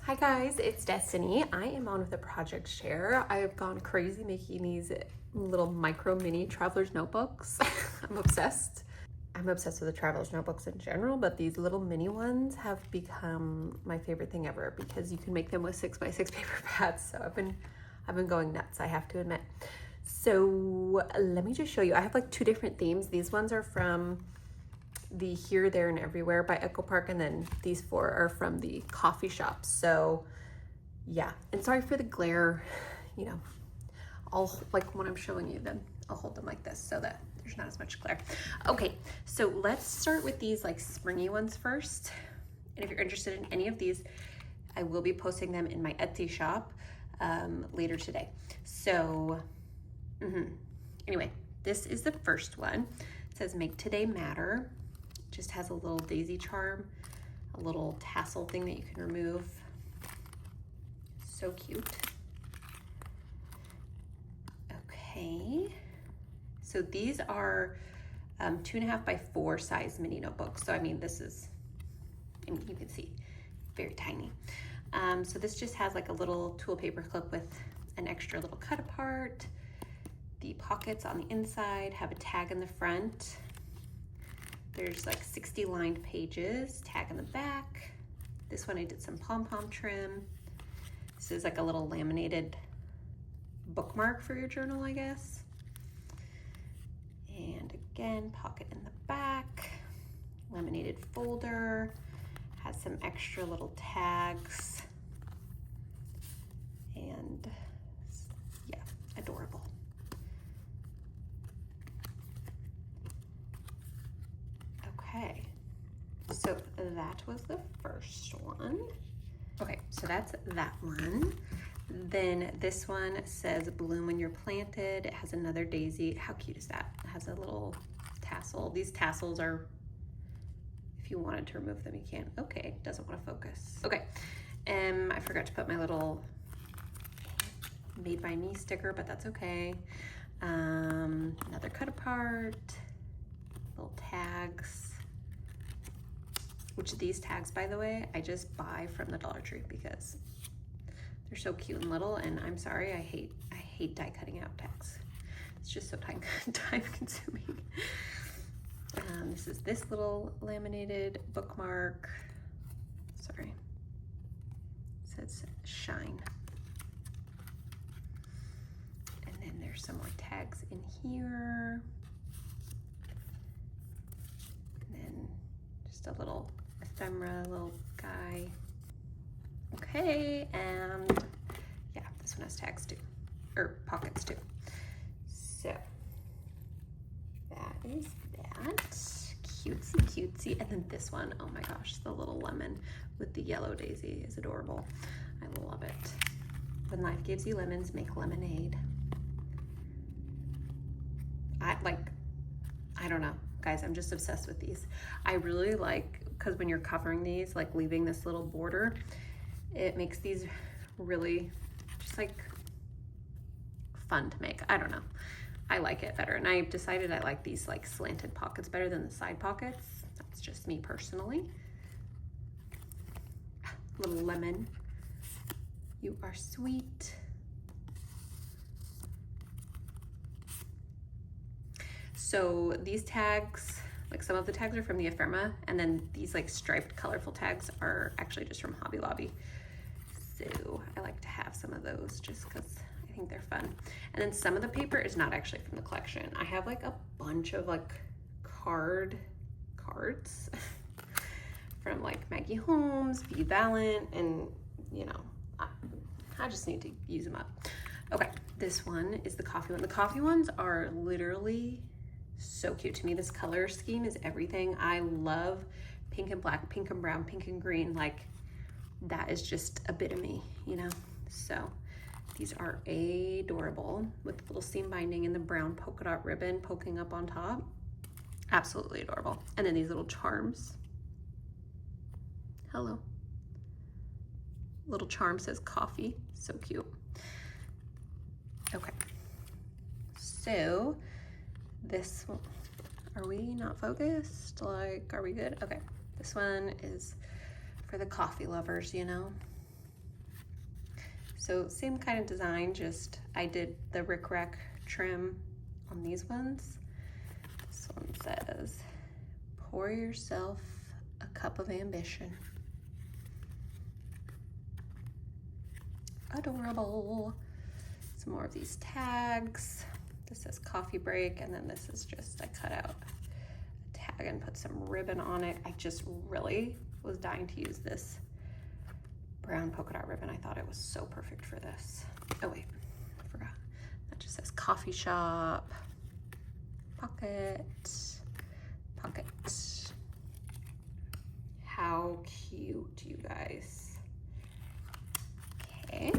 Hi guys, it's Destiny. I am on with the project share. I have gone crazy making these little micro mini traveler's notebooks. I'm obsessed. I'm obsessed with the traveler's notebooks in general, but these little mini ones have become my favorite thing ever because you can make them with 6x6 paper pads. So I've been going nuts, I have to admit. So let me just show you. I have like two different themes. These ones are from the Here, There, and Everywhere by Echo Park, and then these four are from the coffee shop. So yeah, and sorry for the glare, you know, I'll, like when I'm showing you them, I'll hold them like this so that there's not as much glare. Okay, so let's start with these like springy ones first. And if you're interested in any of these, I will be posting them in my Etsy shop later today. So anyway, this is the first one. It says Make Today Matter. Just has a little daisy charm, a little tassel thing that you can remove. So cute. Okay, so these are 2.5 by 4 size mini notebooks. So I mean, this is, I mean, you can see, very tiny. So this just has like a little tool paper clip with an extra little cut apart. The pockets on the inside have a tag in the front. There's like 60 lined pages, tag in the back. This one I did some pom-pom trim. This is like a little laminated bookmark for your journal, I guess. And again, pocket in the back, laminated folder, has some extra little tags, and yeah, adorable. Okay, so that was the first one. Okay, so that's that one. Then this one says Bloom When You're Planted. It has another daisy. How cute is that? It has a little tassel. These tassels are, if you wanted to remove them, you can. Okay, doesn't want to focus. Okay, I forgot to put my little Made by Me sticker, but that's okay. Another cut apart, little tags. Which these tags, by the way, I just buy from the Dollar Tree because they're so cute and little, and I'm sorry, I hate die cutting out tags. It's just so time consuming. This is this little laminated bookmark. Sorry, it says Shine. And then there's some more tags in here. And then just a little ephemera little guy. Okay, and yeah, this one has tags too, or pockets too. So that is that. Cutesy cutesy. And then this one, oh my gosh, the little lemon with the yellow daisy is adorable. I love it. When life gives you lemons, make lemonade. I don't know, guys, I'm just obsessed with these. I really like, because when you're covering these, like leaving this little border, it makes these really just like fun to make. I don't know, I like it better. And I decided I like these like slanted pockets better than the side pockets. That's just me personally. Little lemon, you are sweet. So these tags, like some of the tags are from the ephemera, and then these like striped colorful tags are actually just from Hobby Lobby. So I like to have some of those just because I think they're fun. And then some of the paper is not actually from the collection. I have like a bunch of like cards from like Maggie Holmes, V. Valiant, and you know, I just need to use them up. Okay, this one is the coffee one. The coffee ones are literally so cute to me. This color scheme is everything. I love pink and black, pink and brown, pink and green. Like that is just a bit of me, you know? So these are adorable with little seam binding and the brown polka dot ribbon poking up on top. Absolutely adorable. And then these little charms. Hello. Little charm says coffee. So cute. Okay. So this one, are we not focused? Like, are we good? Okay. This one is for the coffee lovers, you know? So same kind of design, just I did the rickrack trim on these ones. This one says, pour yourself a cup of ambition. Adorable. Some more of these tags. This says coffee break, and then this is just, I cut out a tag and put some ribbon on it. I just really was dying to use this brown polka dot ribbon. I thought it was so perfect for this. Oh wait, I forgot. That just says coffee shop, pocket, pocket. How cute, you guys. Okay.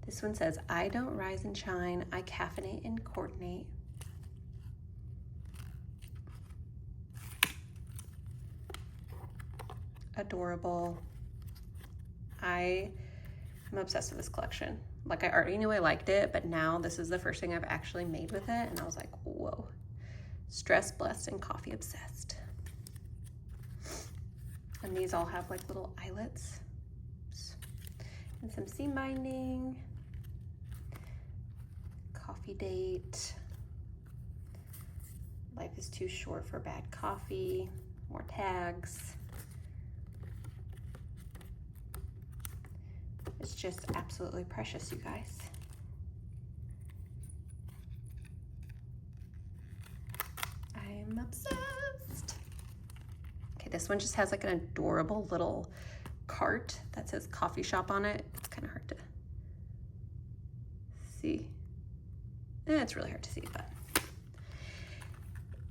This one says, I don't rise and shine, I caffeinate and coordinate. Adorable. I am obsessed with this collection. Like, I already knew I liked it, but now this is the first thing I've actually made with it, and I was like, whoa. Stressed, blessed, and coffee obsessed. And these all have like little eyelets. And some seam binding. Coffee date. Life is too short for bad coffee. More tags. It's just absolutely precious, you guys. I'm obsessed. Okay, this one just has like an adorable little cart that says coffee shop on it. It's kind of hard to see. It's really hard to see, but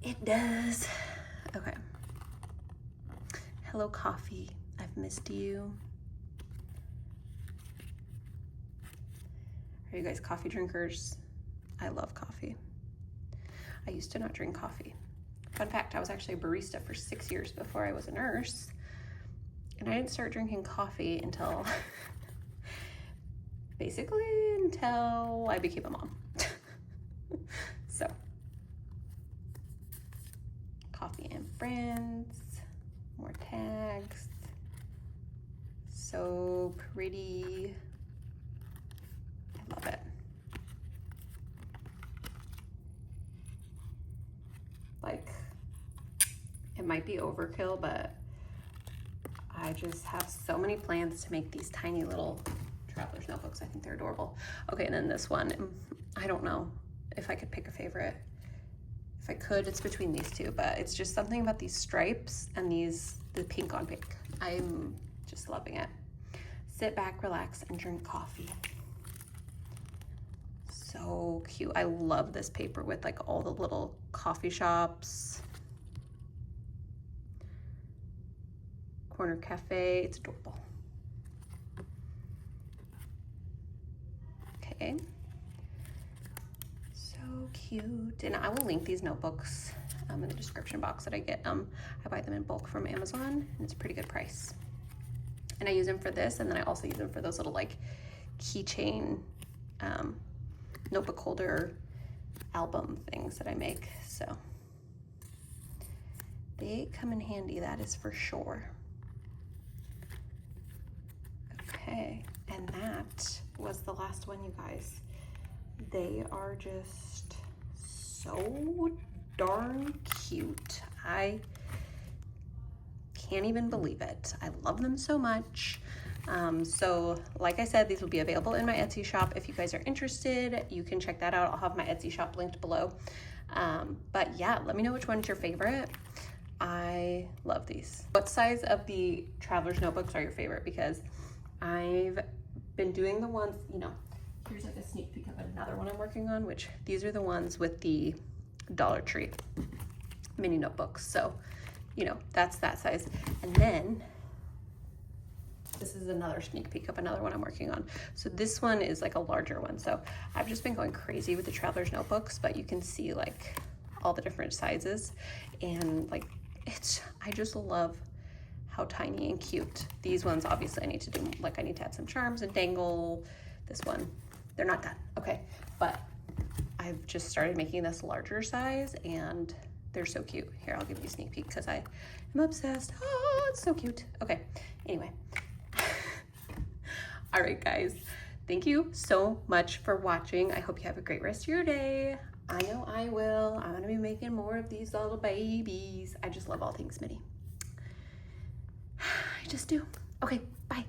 it does. Okay. Hello, coffee. I've missed you. Are you guys coffee drinkers? I love coffee. I used to not drink coffee. Fun fact, I was actually a barista for 6 years before I was a nurse. And I didn't start drinking coffee until, basically until I became a mom. So, coffee and friends, more tags. So pretty. I love it. Like, it might be overkill, but I just have so many plans to make these tiny little traveler's notebooks. I think they're adorable. Okay, and then this one, I don't know if I could pick a favorite. If I could, it's between these two, but it's just something about these stripes and the pink on pink. I'm just loving it. Sit back, relax, and drink coffee. So cute. I love this paper with like all the little coffee shops. Corner cafe, it's adorable. Okay. So cute. And I will link these notebooks in the description box that I get. I buy them in bulk from Amazon, and it's a pretty good price. And I use them for this, and then I also use them for those little like keychain notebook holder album things that I make. So they come in handy, that is for sure. Okay, and that was the last one, you guys. They are just so darn cute. I can't even believe it. I love them so much. So like I said, these will be available in my Etsy shop. If you guys are interested, you can check that out. I'll have my Etsy shop linked below. But yeah, let me know which one's your favorite. I love these. What size of the traveler's notebooks are your favorite? Because I've been doing the ones, you know, here's like a sneak peek of another one I'm working on, which these are the ones with the Dollar Tree mini notebooks. So, you know, that's that size. And then this is another sneak peek of another one I'm working on. So this one is like a larger one. So I've just been going crazy with the traveler's notebooks, but you can see like all the different sizes, and like I just love how tiny and cute. These ones, obviously I need to do, like I need to add some charms and dangle. This one, they're not done. Okay, but I've just started making this larger size, and they're so cute. Here, I'll give you a sneak peek because I am obsessed. Oh, it's so cute. Okay, anyway. All right, guys. Thank you so much for watching. I hope you have a great rest of your day. I know I will. I'm gonna be making more of these little babies. I just love all things mini. I just do. Okay, bye.